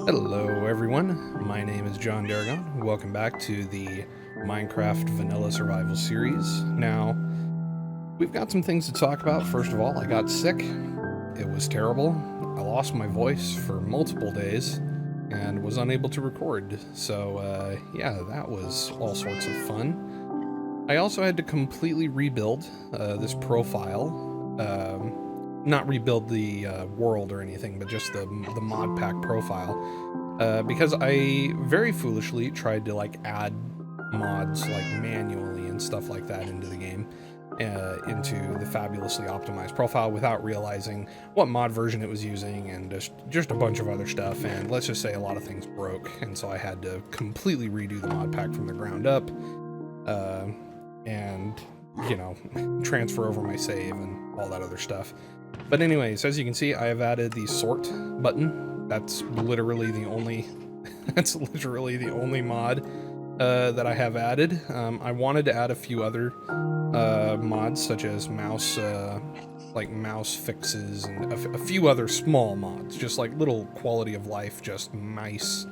Hello everyone, my name is JohnDaragon. Welcome back to the Minecraft Vanilla Survival Series. Now, we've got some things to talk about. First of all, I got sick. It was terrible. I lost my voice for multiple days and was unable to record. So, yeah, that was all sorts of fun. I also had to completely rebuild this profile. Not rebuild the world or anything, but just the mod pack profile. Because I very foolishly tried to like add mods like manually and stuff like that into the game, into the fabulously optimized profile without realizing what mod version it was using and just a bunch of other stuff. And let's just say a lot of things broke, and so I had to completely redo the mod pack from the ground up, and you know, transfer over my save and all that other stuff. But anyways, as you can see, I have added the sort button. That's literally the only mod that I have added. I wanted to add a few other mods, such as mouse fixes and a few other small mods, just like little quality of life, just mice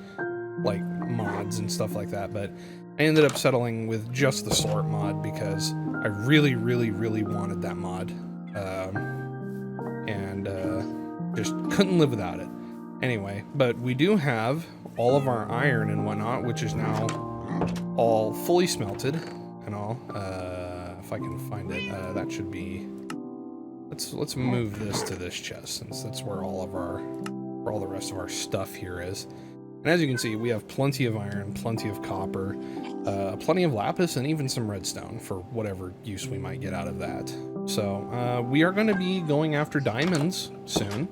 like mods and stuff like that. But I ended up settling with just the sort mod because I really wanted that mod. And just couldn't live without it. Anyway, but we do have all of our iron and whatnot, which is now all fully smelted and all. If I can find it, that should be. Let's move this to this chest, since that's where all the rest of our stuff here is. And as you can see, we have plenty of iron, plenty of copper, plenty of lapis, and even some redstone for whatever use we might get out of that. So we are going to be going after diamonds soon.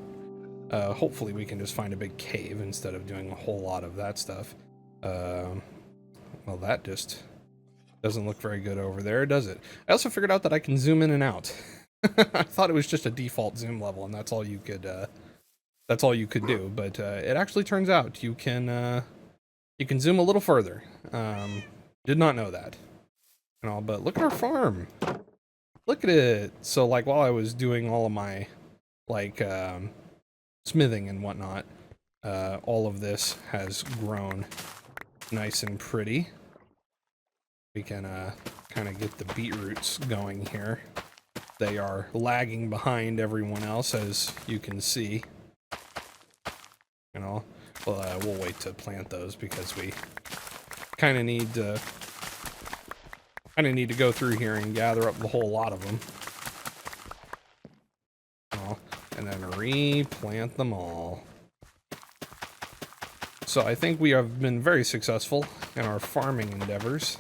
Hopefully we can just find a big cave instead of doing a whole lot of that stuff. Well, that just doesn't look very good over there, does it? I also figured out that I can zoom in and out. I thought it was just a default zoom level, and that's all you could do. But it actually turns out you can zoom a little further. Did not know that. And all, but look at our farm. Look at it. So like while I was doing all of my like smithing and whatnot, all of this has grown nice and pretty. We can kind of get the beetroots going here. They are lagging behind everyone else, as you can see. You know, well, we'll wait to plant those because we kind of need to go through here and gather up the whole lot of them. And then replant them all. So I think we have been very successful in our farming endeavors.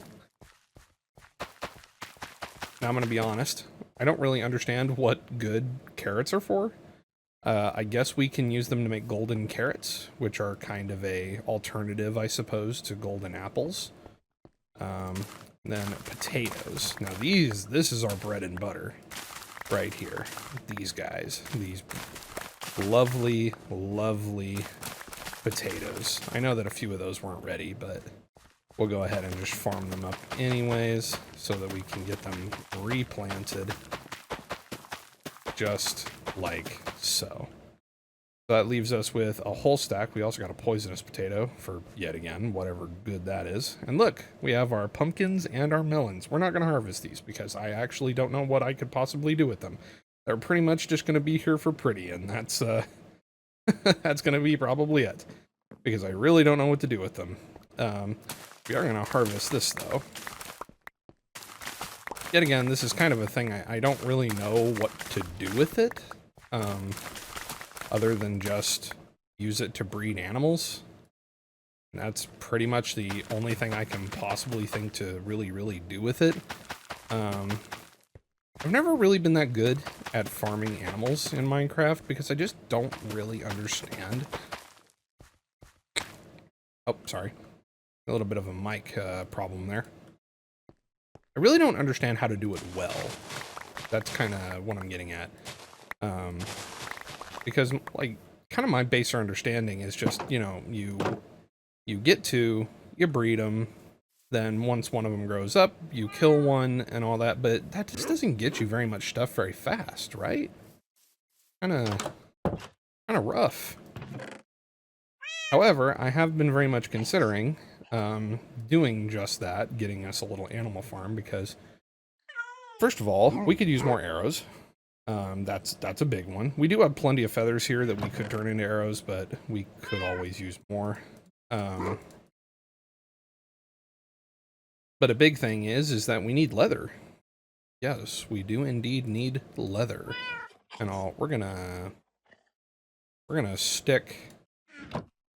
Now I'm going to be honest, I don't really understand what good carrots are for. I guess we can use them to make golden carrots, which are kind of a alternative, I suppose, to golden apples. Then potatoes. Now this is our bread and butter right here. These guys, these lovely potatoes. I know that a few of those weren't ready, but we'll go ahead and just farm them up anyways so that we can get them replanted just like so. That leaves us with a whole stack. We also got a poisonous potato for, yet again, whatever good that is. And look, we have our pumpkins and our melons. We're not going to harvest these because I actually don't know what I could possibly do with them. They're pretty much just going to be here for pretty, and that's that's going to be probably it, because I really don't know what to do with them. We are going to harvest this, though. Yet again, this is kind of a thing I don't really know what to do with it. Other than just use it to breed animals. And that's pretty much the only thing I can possibly think to really do with it. I've never really been that good at farming animals in Minecraft because I just don't really understand. Oh, sorry. A little bit of a mic problem there. I really don't understand how to do it well. That's kind of what I'm getting at. Because, like, kind of my baser understanding is just, you know, you breed them, then once one of them grows up, you kill one and all that, but that just doesn't get you very much stuff very fast, right? Kind of rough. However, I have been very much considering doing just that, getting us a little animal farm, because first of all, we could use more arrows. That's a big one. We do have plenty of feathers here that we could turn into arrows, but we could always use more. But a big thing is that we need leather. Yes, we do indeed need leather. And we're gonna stick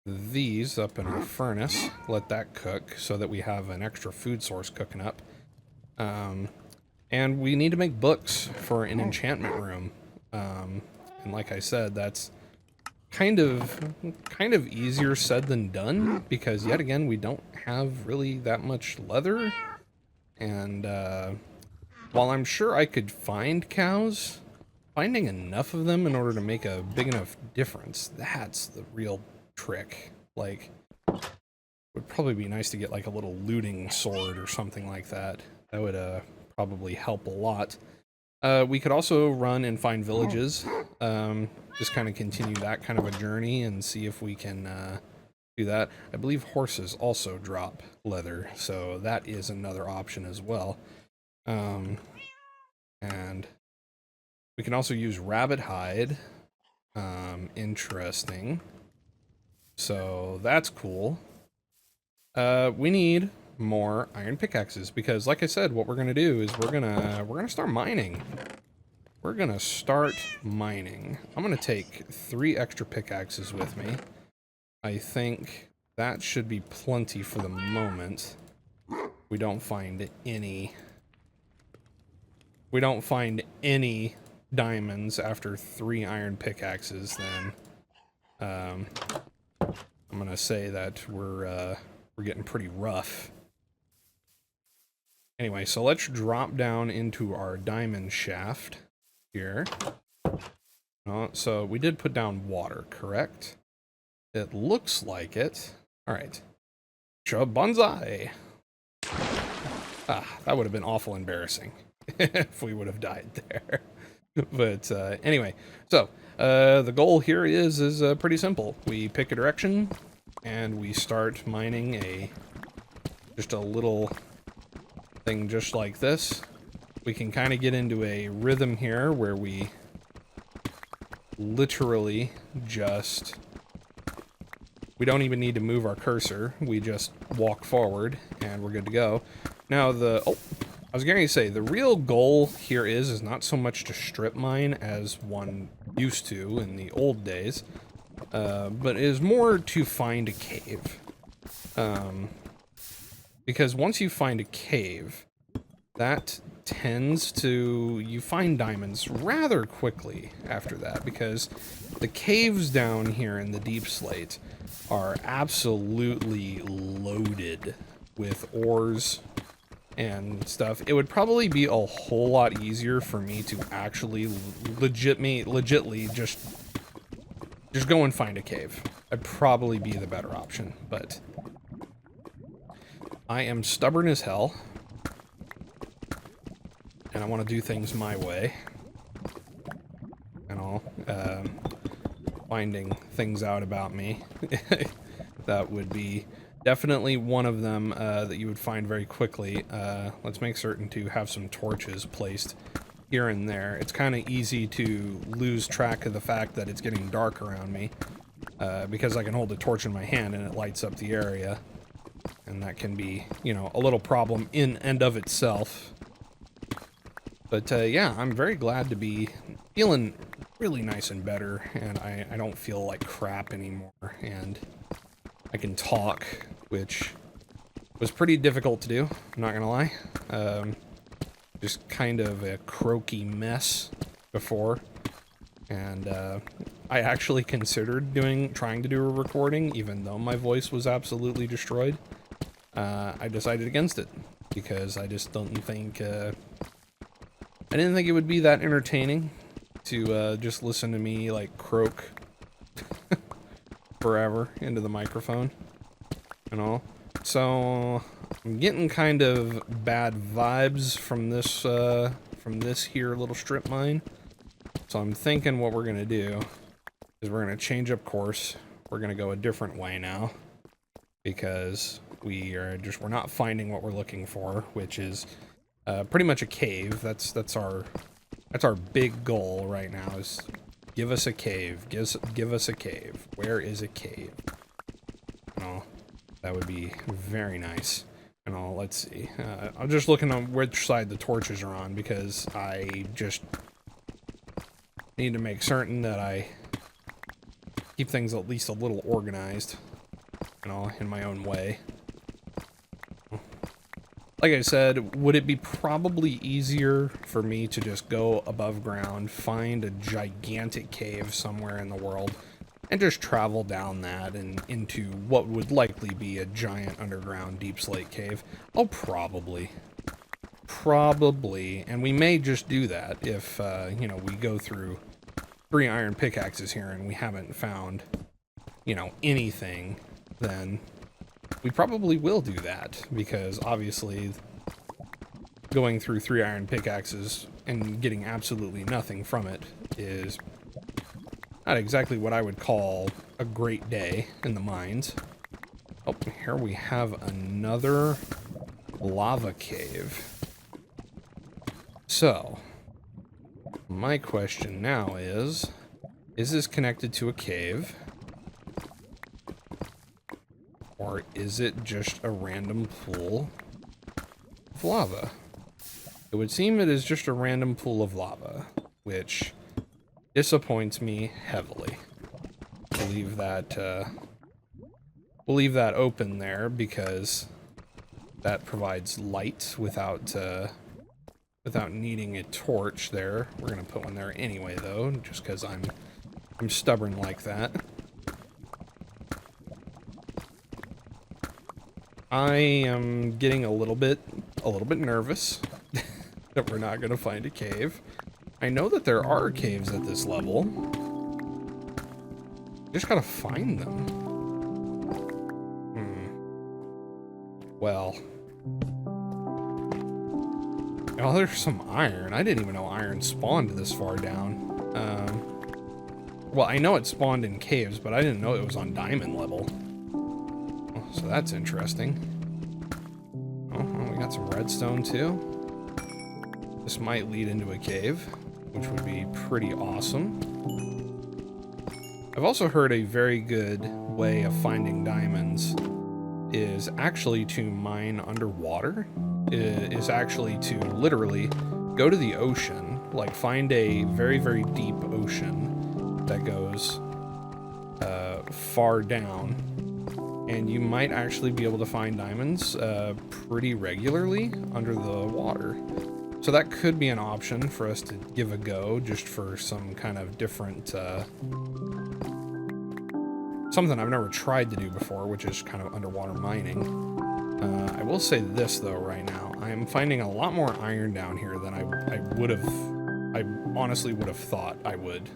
these up in our furnace, let that cook so that we have an extra food source cooking up. And we need to make books for an enchantment room. And like I said, that's kind of easier said than done, because yet again, we don't have really that much leather. And while I'm sure I could find cows, finding enough of them in order to make a big enough difference, that's the real trick. Like, it would probably be nice to get like a little looting sword or something like that. That would probably help a lot. We could also run and find villages, just kind of continue that kind of a journey and see if we can do that. I believe horses also drop leather, so that is another option as well. And we can also use rabbit hide. Interesting. So that's cool. We need more iron pickaxes, because like I said, what we're gonna do is we're gonna start mining. We're gonna start mining. I'm gonna take 3 extra pickaxes with me. I think that should be plenty for the moment. We don't find any diamonds after 3 iron pickaxes, then I'm gonna say that we're getting pretty rough. Anyway, so let's drop down into our diamond shaft here. So we did put down water, correct? It looks like it. All right. Bonsai. Ah, that would have been awful embarrassing if we would have died there. But anyway, so the goal here is pretty simple. We pick a direction and we start mining just a little thing just like this. We can kind of get into a rhythm here where we literally we don't even need to move our cursor. We just walk forward and we're good to go. Now I was going to say, the real goal here is not so much to strip mine as one used to in the old days, but is more to find a cave. Because once you find a cave, that tends to, you find diamonds rather quickly after that, because the caves down here in the deep slate are absolutely loaded with ores and stuff. It would probably be a whole lot easier for me to actually legitly just go and find a cave. That'd probably be the better option, but I am stubborn as hell, and I want to do things my way, and finding things out about me. That would be definitely one of them that you would find very quickly. Let's make certain to have some torches placed here and there. It's kind of easy to lose track of the fact that it's getting dark around me, because I can hold a torch in my hand and it lights up the area. And that can be, you know, a little problem in and of itself. But yeah, I'm very glad to be feeling really nice and better, and I don't feel like crap anymore, and I can talk, which was pretty difficult to do, I'm not gonna lie. Just kind of a croaky mess before, and I actually considered trying to do a recording, even though my voice was absolutely destroyed. I decided against it, because I just don't think, I didn't think it would be that entertaining to just listen to me like croak forever into the microphone and all. So I'm getting kind of bad vibes from this here little strip mine. So I'm thinking what we're gonna do is we're gonna change up course. we're gonna go a different way now, because we're not finding what we're looking for, which is pretty much a cave. That's our big goal right now, is give us a cave. Give us a cave. Where is a cave? Oh, that would be very nice. And let's see. I'm just looking on which side the torches are on, because I just need to make certain that I keep things at least a little organized, in my own way. Like I said, would it be probably easier for me to just go above ground, find a gigantic cave somewhere in the world, and just travel down that and into what would likely be a giant underground deep slate cave? Oh, probably. Probably. And we may just do that if, we go through 3 iron pickaxes here and we haven't found, anything, then we probably will do that, because obviously going through 3 iron pickaxes and getting absolutely nothing from it is not exactly what I would call a great day in the mines. Oh, here we have another lava cave. So, my question now is this connected to a cave? Or is it just a random pool of lava? It would seem it is just a random pool of lava, which disappoints me heavily. We'll leave that open there, because that provides light without needing a torch there. We're gonna put one there anyway, though, just because I'm stubborn like that. I am getting a little bit nervous that we're not gonna find a cave. I know that there are caves at this level. Just gotta find them. Well. Oh, there's some iron. I didn't even know iron spawned this far down. Well, I know it spawned in caves, but I didn't know it was on diamond level. Oh, so that's interesting. Oh, we got some redstone too. This might lead into a cave, which would be pretty awesome. I've also heard a very good way of finding diamonds is actually to mine underwater. Is actually to literally go to the ocean, like find a very, very deep ocean that goes far down, and you might actually be able to find diamonds pretty regularly under the water. So that could be an option for us to give a go, just for some kind of different something I've never tried to do before, which is kind of underwater mining. I will say this, though, right now. I am finding a lot more iron down here than I honestly would have thought I would.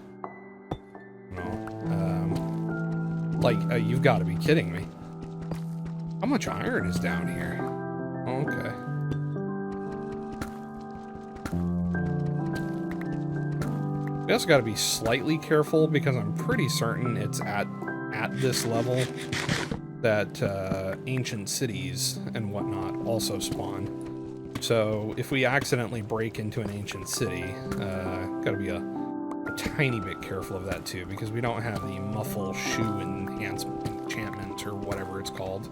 You've got to be kidding me. How much iron is down here? Okay. We also got to be slightly careful, because I'm pretty certain it's at this level that ancient cities and whatnot also spawn. So if we accidentally break into an ancient city, gotta be a tiny bit careful of that too, because we don't have the muffle shoe enchantment or whatever it's called.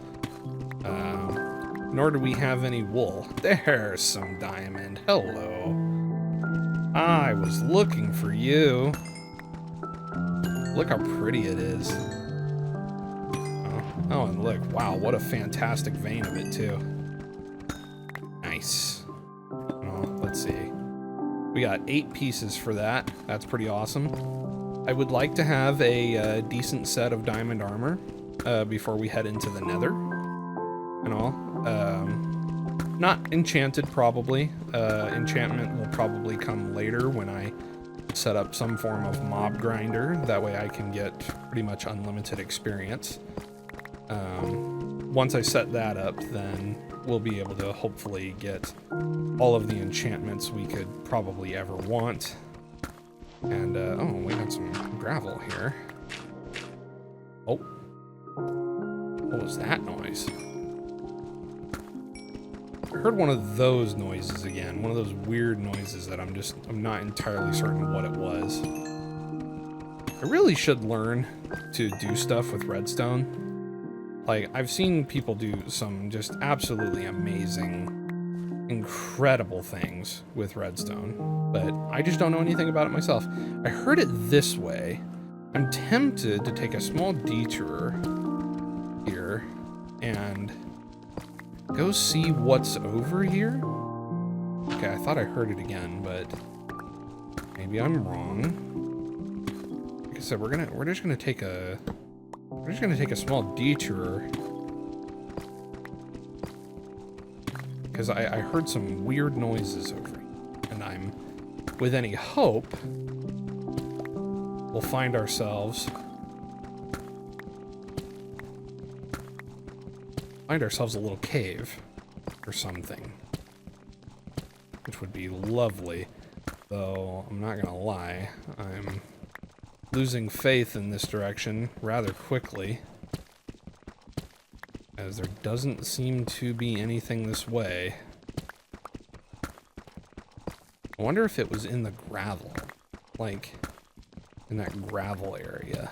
Nor do we have any wool. There's some diamond. Hello. I was looking for you. Look how pretty it is. Oh, and look, wow, what a fantastic vein of it, too. Nice. Oh, let's see. We got 8 pieces for that. That's pretty awesome. I would like to have a decent set of diamond armor before we head into the nether and all. Not enchanted, probably. Enchantment will probably come later when I set up some form of mob grinder. That way I can get pretty much unlimited experience. Once I set that up, then we'll be able to hopefully get all of the enchantments we could probably ever want. And, oh, we got some gravel here. Oh, What was that noise? I heard one of those noises again. One of those weird noises that I'm not entirely certain what it was. I really should learn to do stuff with redstone. Like, I've seen people do some just absolutely amazing, incredible things with redstone, but I just don't know anything about it myself. I heard it this way. I'm tempted to take a small detour here and go see what's over here. Okay, I thought I heard it again, but maybe I'm wrong. Like I said, we're just gonna take a small detour because I heard some weird noises over here, and I'm, with any hope, we'll find ourselves a little cave or something, which would be lovely. Though I'm not gonna lie, I'm losing faith in this direction rather quickly, as there doesn't seem to be anything this way. I wonder if it was in the gravel, like in that gravel area.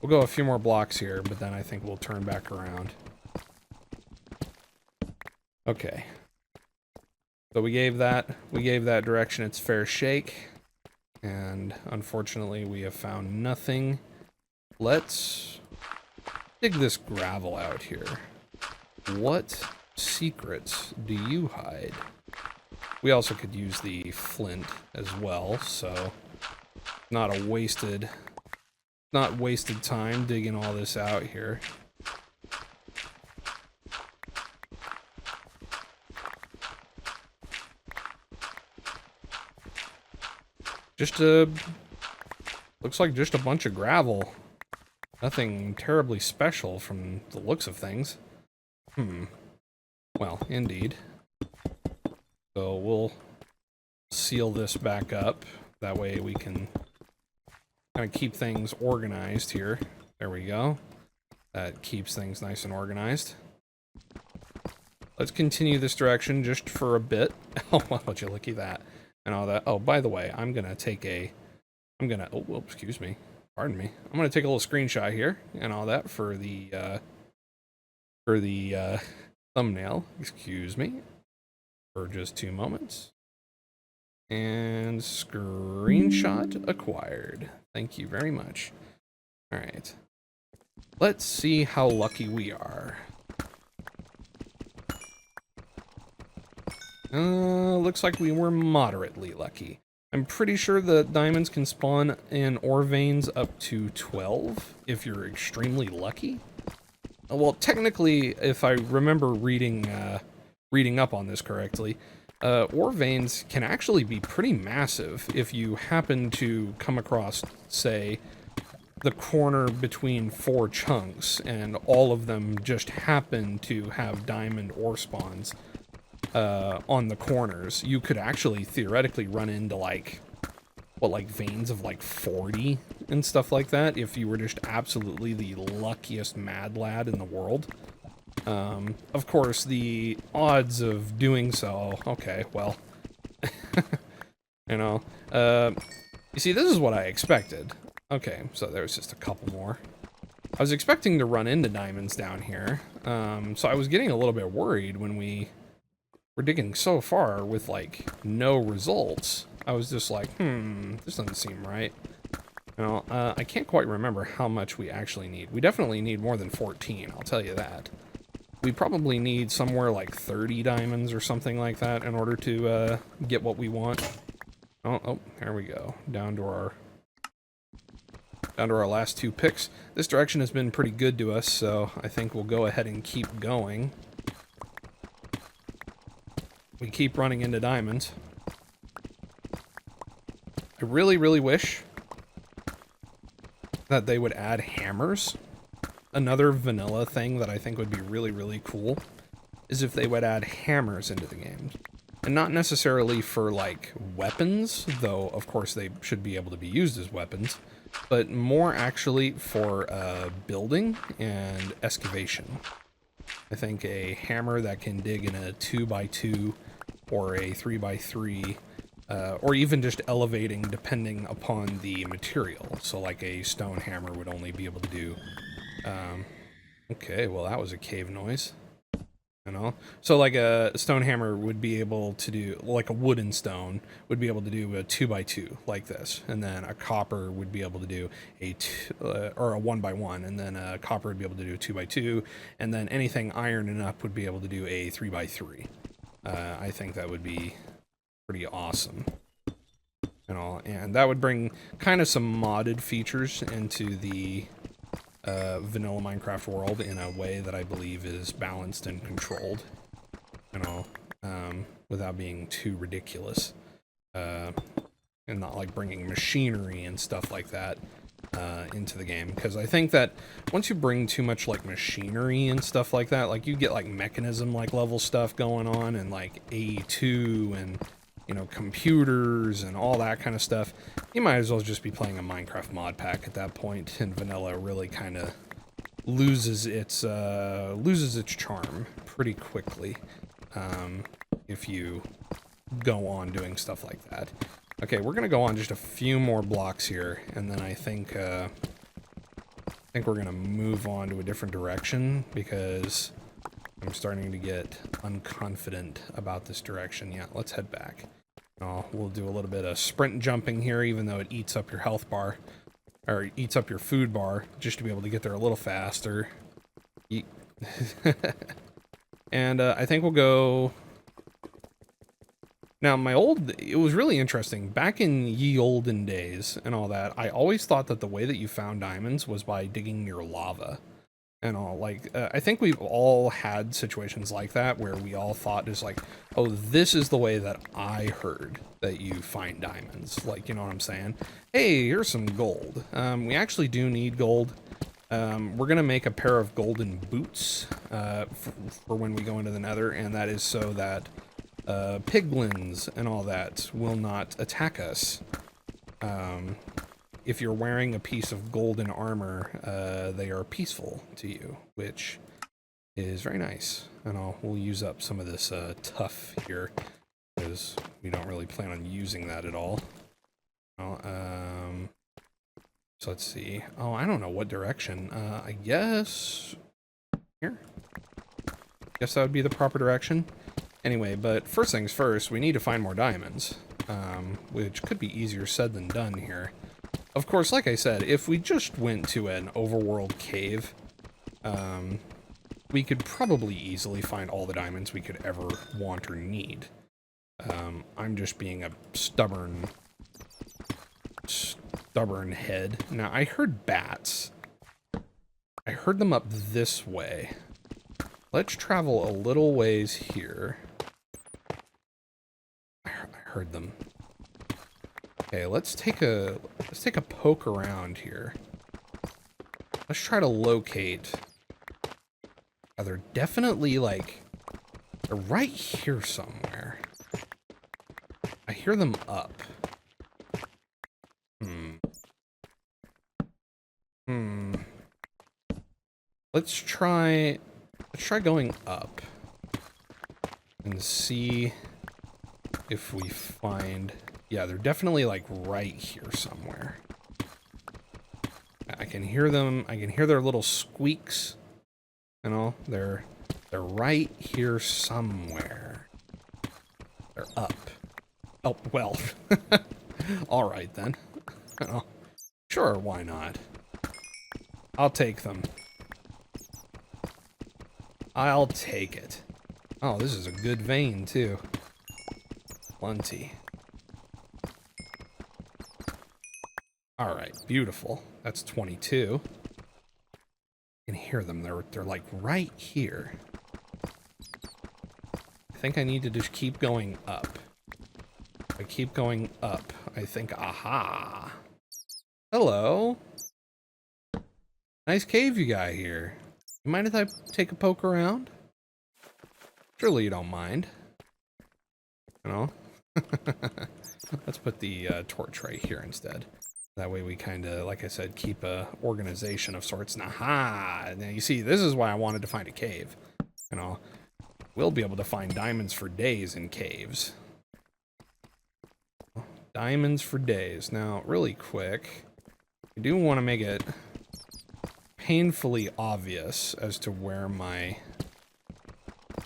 We'll go a few more blocks here, but then I think we'll turn back around. Okay. So we gave that direction its fair shake, and unfortunately we have found nothing. Let's dig this gravel out here. What secrets do you hide? We also could use the flint as well, so not wasted time digging all this out here. Looks like just a bunch of gravel. Nothing terribly special from the looks of things. Well, indeed. So we'll seal this back up. That way we can kind of keep things organized here. There we go. That keeps things nice and organized. Let's continue this direction just for a bit. Oh, well, would you looky that. And all that. Oh, by the way, oh, excuse me. Pardon me. I'm gonna take a little screenshot here and all that for the thumbnail. Excuse me. For just 2 moments. And screenshot acquired. Thank you very much. All right. Let's see how lucky we are. Looks like we were moderately lucky. I'm pretty sure that diamonds can spawn in ore veins up to 12 if you're extremely lucky. Well, technically, if I remember reading up on this correctly, ore veins can actually be pretty massive if you happen to come across, say, the corner between 4 chunks and all of them just happen to have diamond ore spawns on the corners. You could actually theoretically run into like veins of like 40 and stuff like that if you were just absolutely the luckiest mad lad in the world. Of course, the odds of doing so, okay, well, you know, you see, this is what I expected. Okay, so there's just a couple more. I was expecting to run into diamonds down here, so I was getting a little bit worried when we were digging so far with, like, no results. I was just like, this doesn't seem right. You know, I can't quite remember how much we actually need. We definitely need more than 14, I'll tell you that. We probably need somewhere like 30 diamonds or something like that in order to get what we want. Oh, here we go. Down to our last 2 picks. This direction has been pretty good to us, so I think we'll go ahead and keep going. We keep running into diamonds. I really, really wish that they would add hammers. Another vanilla thing that I think would be really, really cool is if they would add hammers into the game. And not necessarily for, like, weapons, though, of course, they should be able to be used as weapons. but more actually for building and excavation. I think a hammer that can dig in a 2x2 or a 3x3, or even just elevating depending upon the material. So like a stone hammer would only be able to do... okay, well that was a cave noise. You know? So like a stone hammer would be able to do, like a wooden stone would be able to do a 2x2 like this, and then a copper would be able to do or a 1x1, and then a copper would be able to do a 2x2, and then anything iron and up would be able to do a 3x3. I think that would be pretty awesome. You know, and that would bring kind of some modded features into the vanilla Minecraft world in a way that I believe is balanced and controlled, you know, without being too ridiculous, and not like bringing machinery and stuff like that into the game, because I think that once you bring too much like machinery and stuff like that, like you get like mechanism like level stuff going on, and like A2 and, you know, computers and all that kind of stuff, you might as well just be playing a Minecraft mod pack at that point, and vanilla really kind of loses its charm pretty quickly if you go on doing stuff like that. Okay, we're gonna go on just a few more blocks here, and then I think we're gonna move on to a different direction, because I'm starting to get unconfident about this direction. Yeah, let's head back. We'll do a little bit of sprint jumping here, even though it eats up your health bar, or eats up your food bar, just to be able to get there a little faster. And I think we'll go... Now, it was really interesting. Back in ye olden days and all that, I always thought that the way that you found diamonds was by digging your lava. And all, like, I think we've all had situations like that where we all thought is like, oh, this is the way that I heard that you find diamonds. Like, you know what I'm saying? Hey, here's some gold. We actually do need gold. We're gonna make a pair of golden boots for when we go into the nether, and that is so that piglins and all that will not attack us. If you're wearing a piece of golden armor, they are peaceful to you, which is very nice. And we'll use up some of this tuff here, because we don't really plan on using that at all. So let's see. Oh, I don't know what direction. I guess here. Guess that would be the proper direction. Anyway, but first things first, we need to find more diamonds, which could be easier said than done here. Of course, like I said, if we just went to an overworld cave, we could probably easily find all the diamonds we could ever want or need. I'm just being a stubborn head. Now, I heard bats. I heard them up this way. Let's travel a little ways here. I heard them. Okay, let's take a poke around here. Let's try to locate. Oh, they're definitely like, they're right here somewhere. I hear them up. Let's try going up and see if we find... Yeah, they're definitely like right here somewhere. I can hear them. I can hear their little squeaks. You know, they're right here somewhere. They're up. Oh, well. All right then. Oh, sure, why not? I'll take them. I'll take it. Oh, this is a good vein too. Plenty. All right, beautiful. That's 22. I can hear them. They're like right here. I think I need to just keep going up. If I keep going up, I think, aha. Hello. Nice cave you got here. You mind if I take a poke around? Surely you don't mind. You know? Let's put the torch right here instead. That way we kind of, like I said, keep a organization of sorts. Now you see, this is why I wanted to find a cave. You know, we'll be able to find diamonds for days in caves. Diamonds for days. Now, really quick, I do want to make it painfully obvious as to where my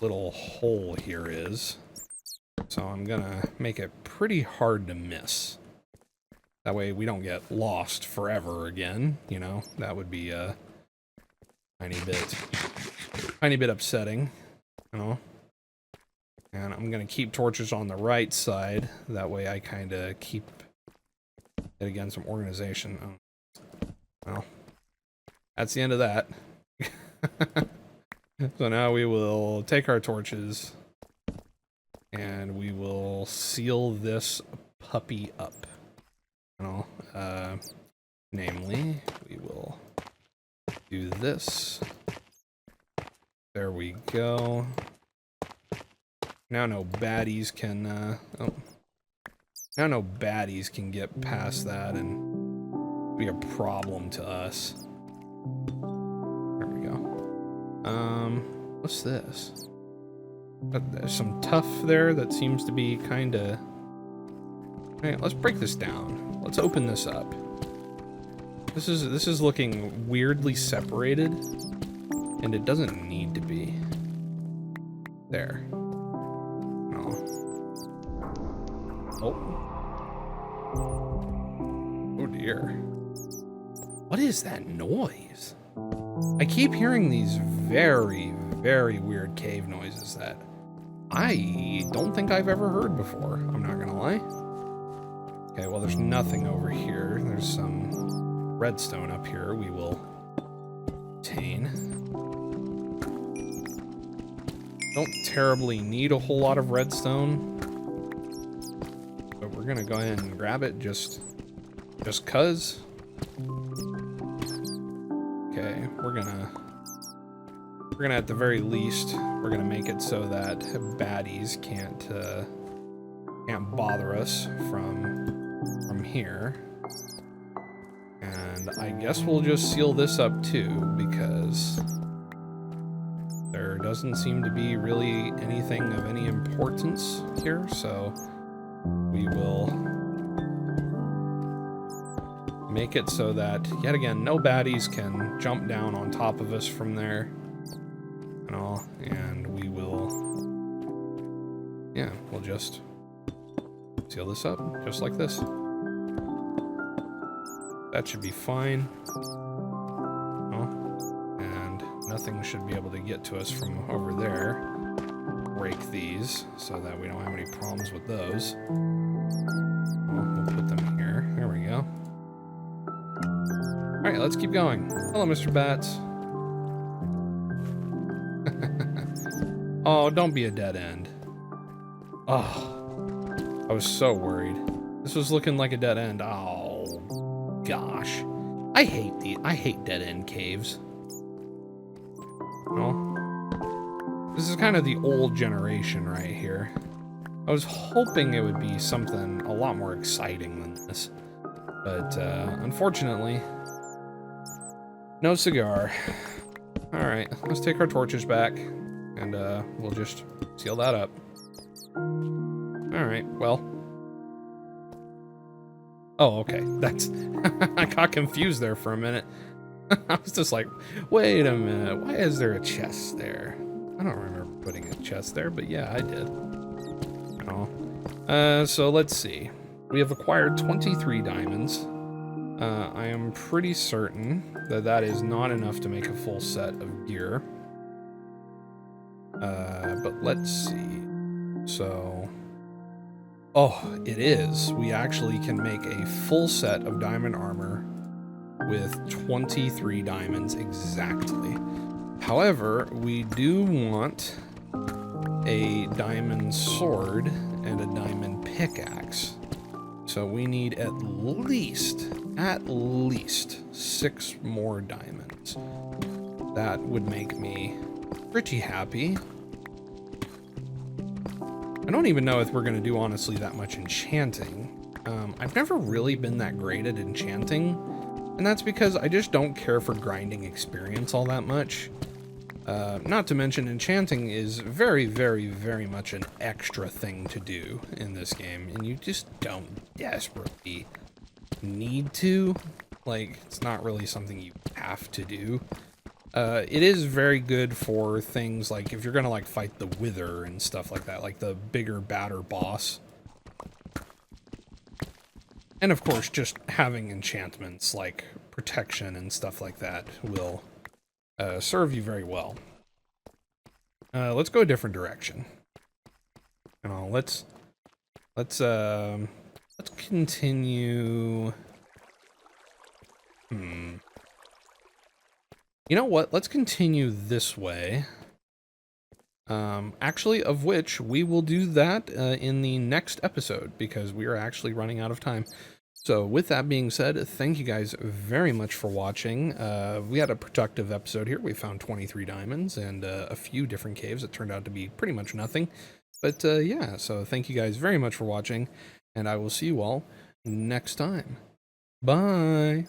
little hole here is. So I'm gonna make it pretty hard to miss. That way we don't get lost forever again, you know? That would be a tiny bit upsetting, you know? And I'm gonna keep torches on the right side. That way I kind of keep it against some organization. Oh. Well, that's the end of that. So now we will take our torches and we will seal this puppy up. You know, namely, we will do this. There we go. Now no baddies can, now no baddies can get past that and be a problem to us. There we go. What's this? There's some tuff there that seems to be kind of... Alright, let's break this down. Let's open this up. This is looking weirdly separated, and it doesn't need to be. There. No. Oh. Oh dear. What is that noise? I keep hearing these very, very weird cave noises that I don't think I've ever heard before. I'm not gonna lie. Okay, well, there's nothing over here. There's some redstone up here we will obtain. Don't terribly need a whole lot of redstone, but we're gonna go ahead and grab it just cuz. Okay, we're gonna at the very least, we're gonna make it so that baddies can't bother us from here. And I guess we'll just seal this up too, because there doesn't seem to be really anything of any importance here, so we will make it so that, yet again, no baddies can jump down on top of us from there and all, and we will, yeah, we'll just seal this up, just like this. That should be fine. Oh, and nothing should be able to get to us from over there. Break these so that we don't have any problems with those. Well, we'll put them here. There we go. Alright, let's keep going. Hello, Mr. Bats. Oh, don't be a dead end. Oh, I was so worried. This was looking like a dead end. Oh, gosh. I hate dead end caves. No? This is kind of the old generation right here. I was hoping it would be something a lot more exciting than this. But, unfortunately, no cigar. Alright, let's take our torches back, and, we'll just seal that up. Alright, well. Oh, okay, that's... I got confused there for a minute. I was just like, wait a minute, why is there a chest there? I don't remember putting a chest there, but yeah, I did. Oh. So let's see. We have acquired 23 diamonds. I am pretty certain that that is not enough to make a full set of gear. But let's see. So... Oh, it is. We actually can make a full set of diamond armor with 23 diamonds exactly. However, we do want a diamond sword and a diamond pickaxe. So we need at least 6 more diamonds. That would make me pretty happy. I don't even know if we're going to do, honestly, that much enchanting. I've never really been that great at enchanting, and that's because I just don't care for grinding experience all that much. Not to mention, enchanting is very, very, very much an extra thing to do in this game, and you just don't desperately need to. Like, it's not really something you have to do. It is very good for things like if you're gonna like fight the Wither and stuff like that, like the bigger, badder boss. And of course, just having enchantments like protection and stuff like that will serve you very well. Let's go a different direction. Let's continue. You know what? Let's continue this way. Actually, of which we will do that in the next episode because we are actually running out of time. So with that being said, thank you guys very much for watching. We had a productive episode here. We found 23 diamonds and a few different caves. It turned out to be pretty much nothing. But yeah, so thank you guys very much for watching, and I will see you all next time. Bye!